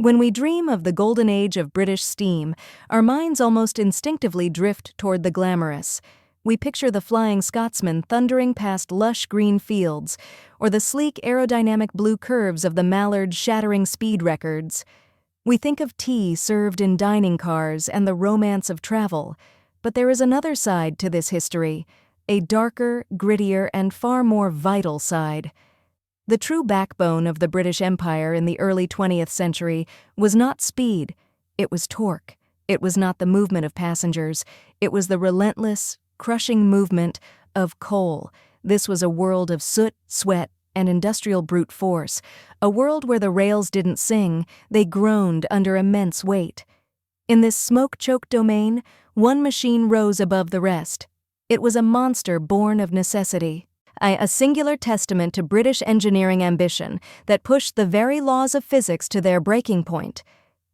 When we dream of the golden age of British steam, our minds almost instinctively drift toward the glamorous. We picture the Flying Scotsman thundering past lush green fields, or the sleek aerodynamic blue curves of the Mallard shattering speed records. We think of tea served in dining cars and the romance of travel. But there is another side to this history, a darker, grittier, and far more vital side. The true backbone of the British Empire in the early 20th century was not speed, it was torque. It was not the movement of passengers, it was the relentless, crushing movement of coal. This was a world of soot, sweat, and industrial brute force, a world where the rails didn't sing, they groaned under immense weight. In this smoke-choked domain, one machine rose above the rest. It was a monster born of necessity, a singular testament to British engineering ambition that pushed the very laws of physics to their breaking point.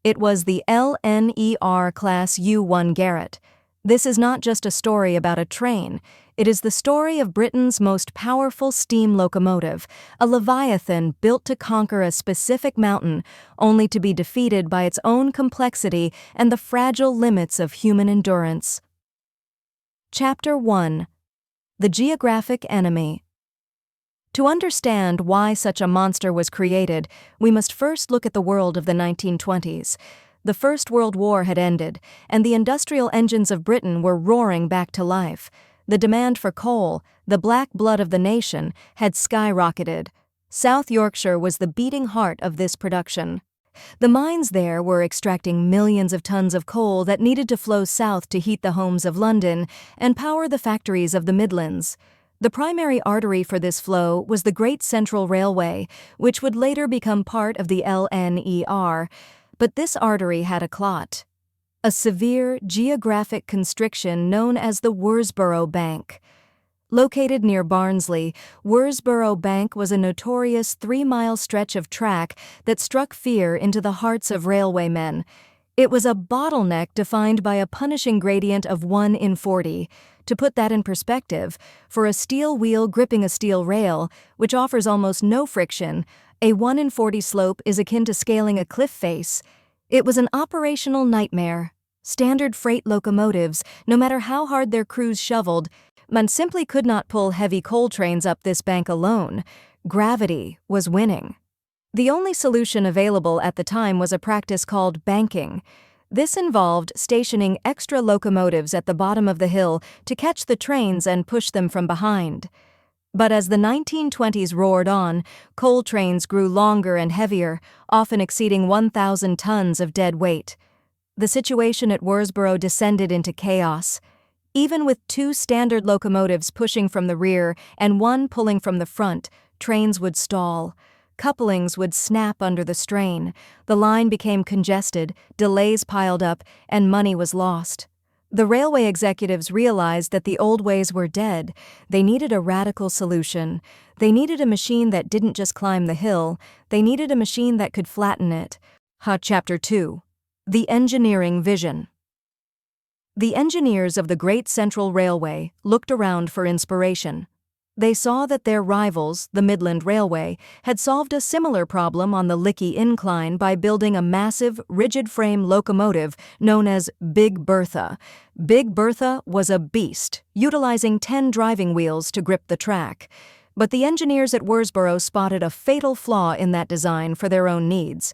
It was the LNER Class U1 Garratt. This is not just a story about a train. It is the story of Britain's most powerful steam locomotive, a leviathan built to conquer a specific mountain, only to be defeated by its own complexity and the fragile limits of human endurance. Chapter 1. The Geographic Enemy. To understand why such a monster was created, we must first look at the world of the 1920s. The First World War had ended, and the industrial engines of Britain were roaring back to life. The demand for coal, the black blood of the nation, had skyrocketed. South Yorkshire was the beating heart of this production. The mines there were extracting millions of tons of coal that needed to flow south to heat the homes of London and power the factories of the Midlands. The primary artery for this flow was the Great Central Railway, which would later become part of the LNER, but this artery had a clot. A severe geographic constriction known as the Worsboro Bank. Located near Barnsley, Worsboro Bank was a notorious 3-mile stretch of track that struck fear into the hearts of railwaymen. It was a bottleneck defined by a punishing gradient of 1 in 40. To put that in perspective, for a steel wheel gripping a steel rail, which offers almost no friction, a 1 in 40 slope is akin to scaling a cliff face. It was an operational nightmare. Standard freight locomotives, no matter how hard their crews shoveled, simply could not pull heavy coal trains up this bank alone. Gravity was winning. The only solution available at the time was a practice called banking. This involved stationing extra locomotives at the bottom of the hill to catch the trains and push them from behind. But as the 1920s roared on, coal trains grew longer and heavier, often exceeding 1,000 tons of dead weight. The situation at Worsboro descended into chaos. Even with 2 standard locomotives pushing from the rear and 1 pulling from the front, trains would stall. Couplings would snap under the strain. The line became congested, delays piled up, and money was lost. The railway executives realized that the old ways were dead. They needed a radical solution. They needed a machine that didn't just climb the hill. They needed a machine that could flatten it. Chapter 2. The Engineering Vision. The engineers of the Great Central Railway looked around for inspiration. They saw that their rivals, the Midland Railway, had solved a similar problem on the Licky Incline by building a massive, rigid-frame locomotive known as Big Bertha. Big Bertha was a beast, utilizing 10 driving wheels to grip the track. But the engineers at Worsboro spotted a fatal flaw in that design for their own needs.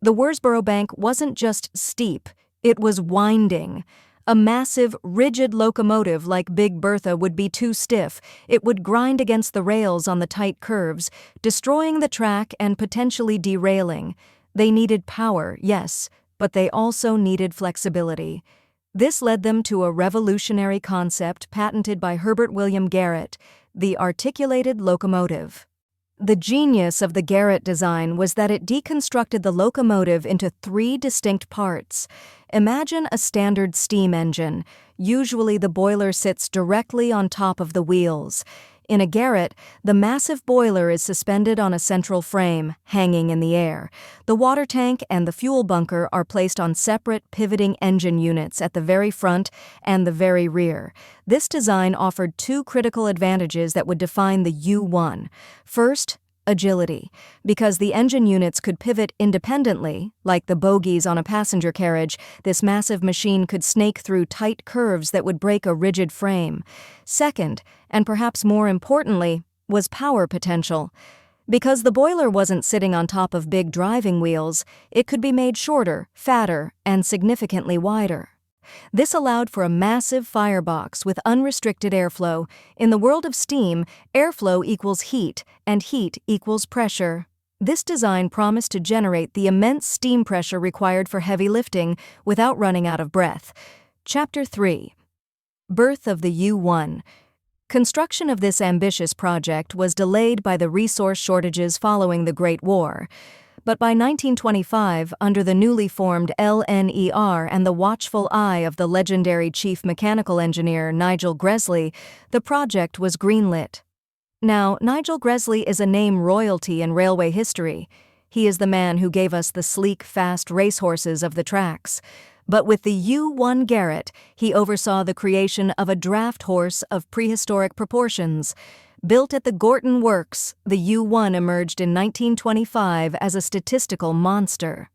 The Worsboro Bank wasn't just steep, it was winding. A massive, rigid locomotive like Big Bertha would be too stiff. It would grind against the rails on the tight curves, destroying the track and potentially derailing. They needed power, yes, but they also needed flexibility. This led them to a revolutionary concept patented by Herbert William Garratt, the articulated locomotive. The genius of the Garratt design was that it deconstructed the locomotive into 3 distinct parts. Imagine a standard steam engine. Usually the boiler sits directly on top of the wheels. In a Garratt, the massive boiler is suspended on a central frame, hanging in the air. The water tank and the fuel bunker are placed on separate pivoting engine units at the very front and the very rear. This design offered 2 critical advantages that would define the U1. First, agility, because the engine units could pivot independently, like the bogies on a passenger carriage. This massive machine could snake through tight curves that would break a rigid frame. Second, and perhaps more importantly, was power potential. Because the boiler wasn't sitting on top of big driving wheels, it could be made shorter, fatter, and significantly wider. This allowed for a massive firebox with unrestricted airflow. In the world of steam, airflow equals heat, and heat equals pressure. This design promised to generate the immense steam pressure required for heavy lifting without running out of breath. Chapter 3. Birth of the U1. Construction of this ambitious project was delayed by the resource shortages following the Great War. But by 1925, under the newly formed LNER and the watchful eye of the legendary chief mechanical engineer Nigel Gresley, the project was greenlit. Now, Nigel Gresley is a name royalty in railway history. He is the man who gave us the sleek, fast racehorses of the tracks. But with the U1 Garratt, he oversaw the creation of a draft horse of prehistoric proportions. Built at the Gorton Works, the U1 emerged in 1925 as a statistical monster.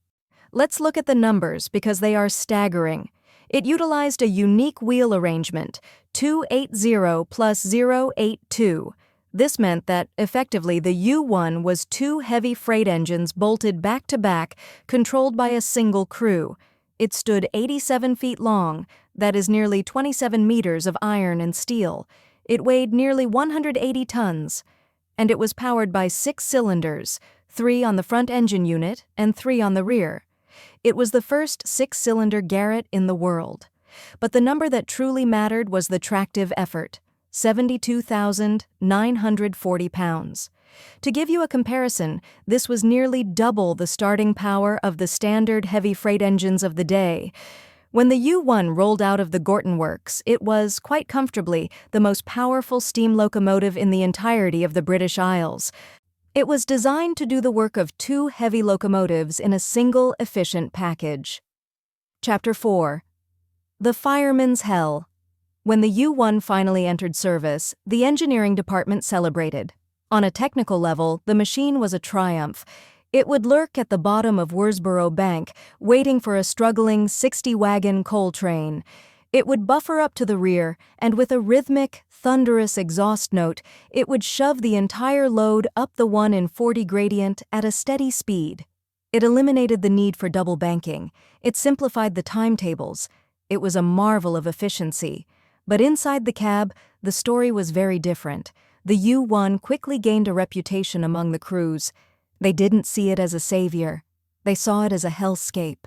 Let's look at the numbers because they are staggering. It utilized a unique wheel arrangement, 280 plus 082. This meant that, effectively, the U1 was two heavy freight engines bolted back-to-back, controlled by a single crew. It stood 87 feet long, that is nearly 27 meters of iron and steel. It weighed nearly 180 tons, and it was powered by 6 cylinders, 3 on the front engine unit and 3 on the rear. It was the first 6-cylinder Garratt in the world. But the number that truly mattered was the tractive effort, 72,940 pounds. To give you a comparison, this was nearly double the starting power of the standard heavy freight engines of the day. When the U1 rolled out of the Gorton Works, it was, quite comfortably, the most powerful steam locomotive in the entirety of the British Isles. It was designed to do the work of 2 heavy locomotives in a single, efficient package. Chapter 4. The Fireman's Hell. When the U1 finally entered service, the engineering department celebrated. On a technical level, the machine was a triumph. It would lurk at the bottom of Worsboro Bank, waiting for a struggling 60-wagon coal train. It would buffer up to the rear, and with a rhythmic, thunderous exhaust note, it would shove the entire load up the 1 in 40 gradient at a steady speed. It eliminated the need for double banking. It simplified the timetables. It was a marvel of efficiency. But inside the cab, the story was very different. The U1 quickly gained a reputation among the crews. They didn't see it as a savior. They saw it as a hellscape.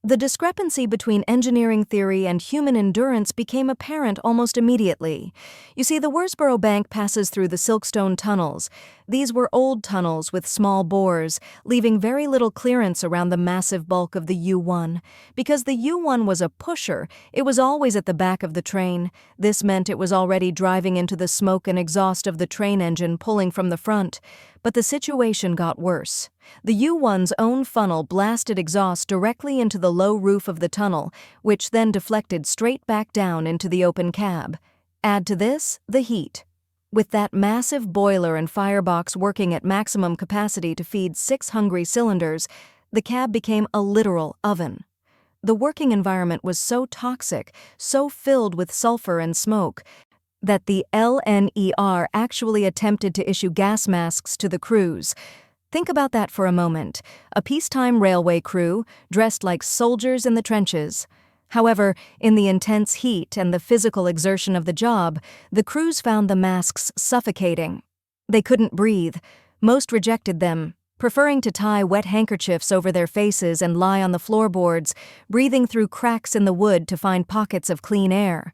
The discrepancy between engineering theory and human endurance became apparent almost immediately. You see, the Worsboro Bank passes through the silkstone tunnels. These were old tunnels with small bores, leaving very little clearance around the massive bulk of the U1. Because the U1 was a pusher, it was always at the back of the train. This meant it was already driving into the smoke and exhaust of the train engine pulling from the front. But the situation got worse. The U1's own funnel blasted exhaust directly into the low roof of the tunnel, which then deflected straight back down into the open cab. Add to this the heat. With that massive boiler and firebox working at maximum capacity to feed 6 hungry cylinders, the cab became a literal oven. The working environment was so toxic, so filled with sulfur and smoke, that the LNER actually attempted to issue gas masks to the crews. Think about that for a moment. A peacetime railway crew, dressed like soldiers in the trenches. However, in the intense heat and the physical exertion of the job, the crews found the masks suffocating. They couldn't breathe. Most rejected them, preferring to tie wet handkerchiefs over their faces and lie on the floorboards, breathing through cracks in the wood to find pockets of clean air.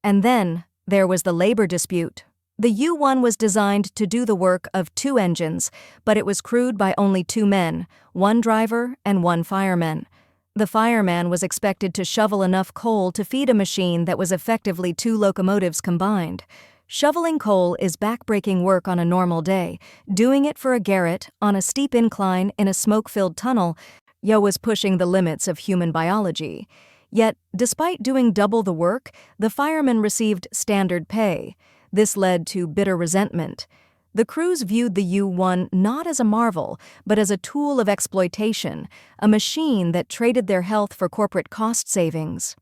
And then, there was the labor dispute. The U1 was designed to do the work of 2 engines, but it was crewed by only 2 men, 1 driver and 1 fireman. The fireman was expected to shovel enough coal to feed a machine that was effectively 2 locomotives combined. Shoveling coal is backbreaking work on a normal day. Doing it for a Garratt on a steep incline in a smoke-filled tunnel, was pushing the limits of human biology. Yet, despite doing double the work, the firemen received standard pay. This led to bitter resentment. The crews viewed the U1 not as a marvel, but as a tool of exploitation, a machine that traded their health for corporate cost savings.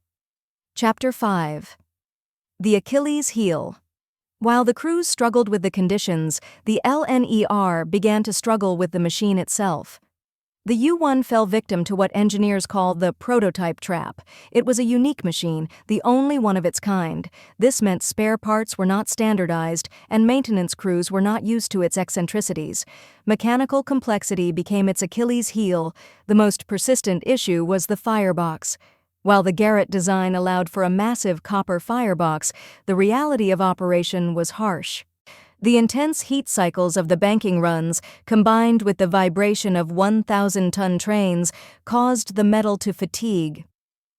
Chapter 5. The Achilles heel. While the crews struggled with the conditions, the LNER began to struggle with the machine itself. The U1 fell victim to what engineers call the prototype trap. It was a unique machine, the only one of its kind. This meant spare parts were not standardized, and maintenance crews were not used to its eccentricities. Mechanical complexity became its Achilles heel. The most persistent issue was the firebox. While the Garratt design allowed for a massive copper firebox, the reality of operation was harsh. The intense heat cycles of the banking runs, combined with the vibration of 1,000-ton trains, caused the metal to fatigue.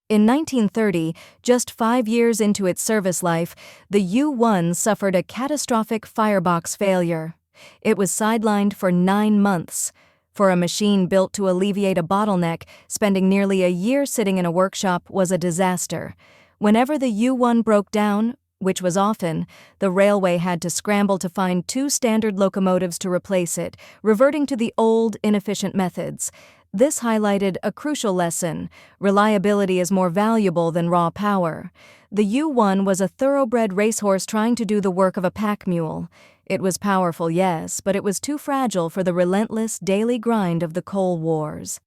In 1930, just 5 years into its service life, the U1 suffered a catastrophic firebox failure. It was sidelined for 9 months. For a machine built to alleviate a bottleneck, spending nearly a year sitting in a workshop was a disaster. Whenever the U1 broke down, which was often, the railway had to scramble to find 2 standard locomotives to replace it, reverting to the old, inefficient methods. This highlighted a crucial lesson: reliability is more valuable than raw power. The U1 was a thoroughbred racehorse trying to do the work of a pack mule. It was powerful, yes, but it was too fragile for the relentless daily grind of the coal wars.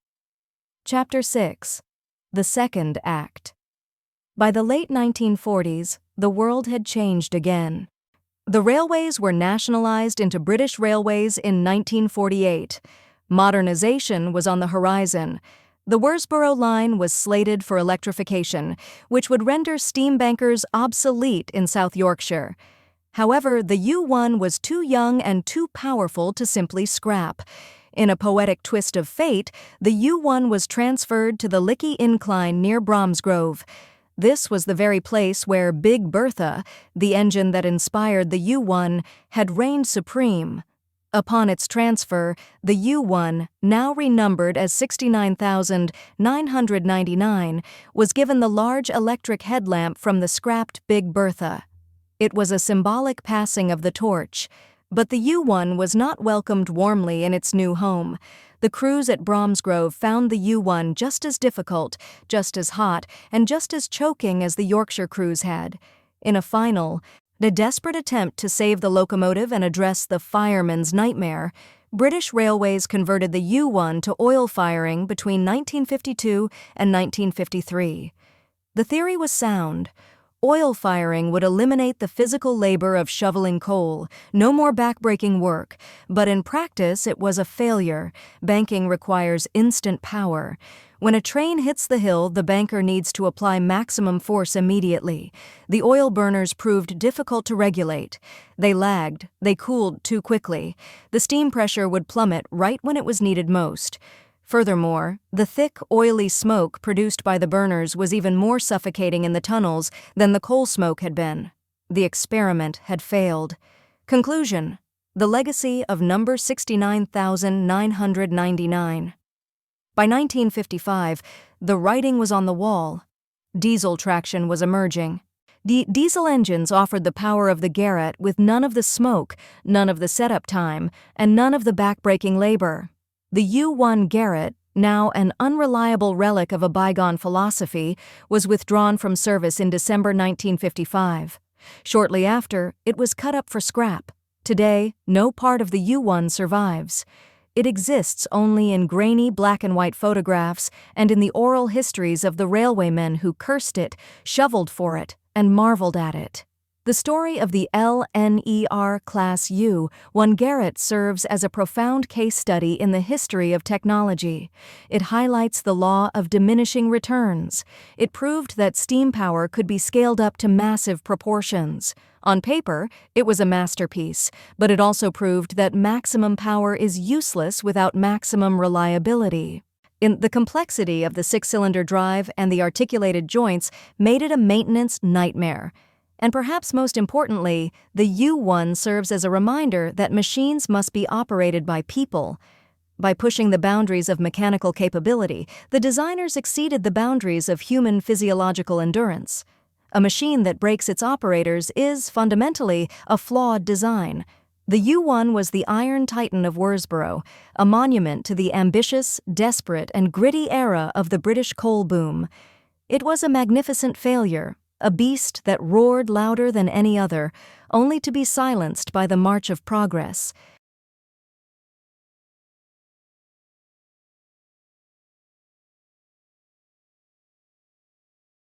Chapter 6. The Second Act. By the late 1940s, the world had changed again. The railways were nationalized into British Railways in 1948. Modernization was on the horizon. The Worsboro line was slated for electrification, which would render steam bankers obsolete in South Yorkshire. However, the U1 was too young and too powerful to simply scrap. In a poetic twist of fate, the U1 was transferred to the Licky Incline near Bromsgrove. This was the very place where Big Bertha, the engine that inspired the U1, had reigned supreme. Upon its transfer, the U1, now renumbered as 69,999, was given the large electric headlamp from the scrapped Big Bertha. It was a symbolic passing of the torch. But the U1 was not welcomed warmly in its new home. The crews at Bromsgrove found the U1 just as difficult, just as hot, and just as choking as the Yorkshire crews had. In a desperate attempt to save the locomotive and address the fireman's nightmare, British Railways converted the U1 to oil firing between 1952 and 1953. The theory was sound. Oil firing would eliminate the physical labor of shoveling coal, no more backbreaking work, but in practice it was a failure. Banking requires instant power. When a train hits the hill, the banker needs to apply maximum force immediately. The oil burners proved difficult to regulate. They lagged, they cooled too quickly. The steam pressure would plummet right when it was needed most. Furthermore, the thick, oily smoke produced by the burners was even more suffocating in the tunnels than the coal smoke had been. The experiment had failed. Conclusion: the legacy of number 69,999. By 1955, the writing was on the wall. Diesel traction was emerging. The diesel engines offered the power of the Garratt with none of the smoke, none of the setup time, and none of the backbreaking labor. The U1 Garratt, now an unreliable relic of a bygone philosophy, was withdrawn from service in December 1955. Shortly after, it was cut up for scrap. Today, no part of the U1 survives. It exists only in grainy black-and-white photographs and in the oral histories of the railwaymen who cursed it, shoveled for it, and marveled at it. The story of the LNER Class U1 Garratt serves as a profound case study in the history of technology. It highlights the law of diminishing returns. It proved that steam power could be scaled up to massive proportions. On paper, it was a masterpiece, but it also proved that maximum power is useless without maximum reliability. The complexity of the 6-cylinder drive and the articulated joints made it a maintenance nightmare. And perhaps most importantly, the U1 serves as a reminder that machines must be operated by people. By pushing the boundaries of mechanical capability, the designers exceeded the boundaries of human physiological endurance. A machine that breaks its operators is, fundamentally, a flawed design. The U1 was the Iron Titan of Worsboro, a monument to the ambitious, desperate, and gritty era of the British coal boom. It was a magnificent failure, a beast that roared louder than any other, only to be silenced by the march of progress.